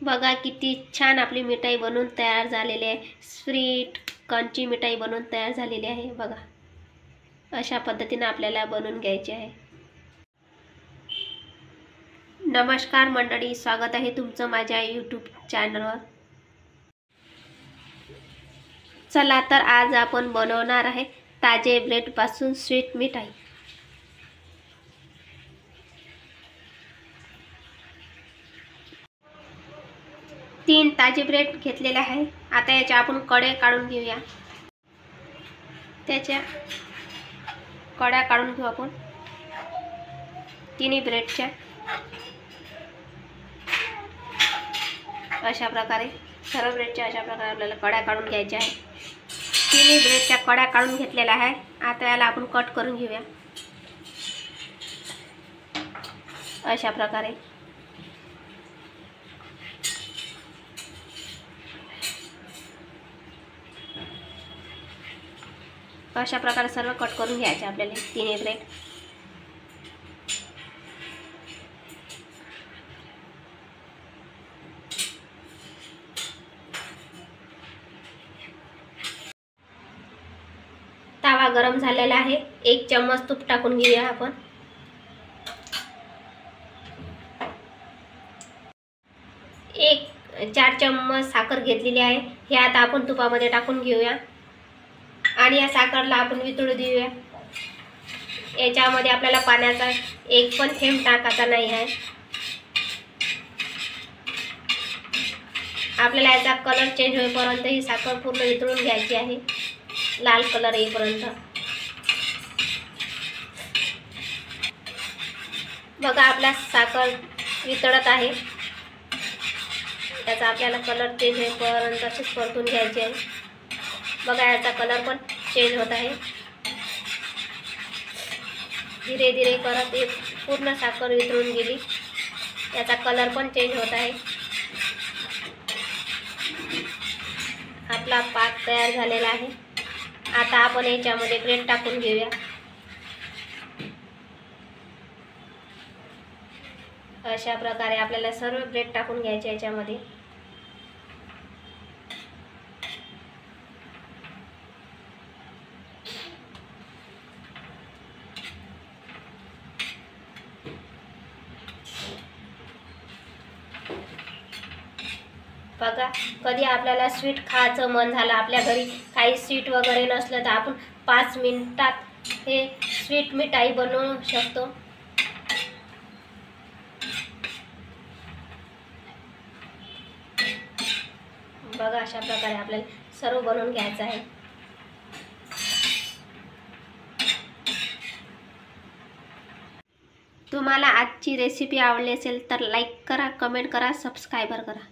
बघा किती छान आपली मिठाई बनवून तयार झालेली आहे। स्वीट कॉर्नची मिठाई बनवून तयार झालेली आहे। बघा अशा पद्धतीने आपल्याला बनवून घ्यायची आहे। नमस्कार मंडळी, स्वागत आहे तुमचं माझ्या यूट्यूब चॅनलवर। चला तर आज आपण बनवणार आहे ताजे ब्रेड पासून स्वीट मिठाई। तीन ताजे ब्रेड घेतलेले आहे। आता याचे आपण कडे काढून घेऊया। त्याच्या कड्या काढून घेऊ आपण तिन्ही ब्रेडच्या। अशा प्रकारे सर्व ब्रेडच्या अशा प्रकारे आपल्याला कड्या काढून घ्यायच्या आहे। तिन्ही ब्रेडच्या कड्या काढून घेतलेल्या आहे। आता याला आपण कट करून घेऊया अशा प्रकारे। अशा प्रकारे सर्व कट करून घ्यायचे आपल्याला तिन्ही ब्रेड। तवा गरम झालेला आहे। 1 चम्मच तूप टाकून घेऊया आपण। एक 4 चम्मच साखर घेतलेली आहे। हे आता आपण तुपामध्ये टाकून घेऊया आणि या साखरला आपण वितळू देऊया। याच्यामध्ये आपल्याला पाण्याचा एक पण थेंब टाकायचा नाही आहे। आपल्याला याचा कलर चेंज होईपर्यंत ही साखर पूर्ण वितळून घ्यायची आहे, लाल कलर येईपर्यंत। बघा आपला साखर वितळत आहे। याचा आपल्याला कलर चेंज होईपर्यंत अशीच परतून घ्यायची आहे। बघा याचा कलर पण चेंज होत आहे। धीरे धीरे करत एक पूर्ण साखर वितळून गेली। याचा कलर पण चेंज होत आहे। आपला पाक तयार झालेला आहे। आता आपण याच्यामध्ये ब्रेड टाकून घेऊया। अशा प्रकारे आपल्याला सर्व ब्रेड टाकून घ्यायचे याच्यामध्ये। बघा कधी आपल्याला स्वीट खायचं मन झालं, आपल्या घरी काही स्वीट वगैरे नसलं तर आपण 5 मिनिटात हे स्वीट मिठाई बनवू शकतो। बघा अशा प्रकारे आपल्याला सर्व बनवून घ्यायचं आहे। तुम्हाला आजची रेसिपी आवडली असेल तर लाईक करा, कमेंट करा, सबस्क्राइब करा।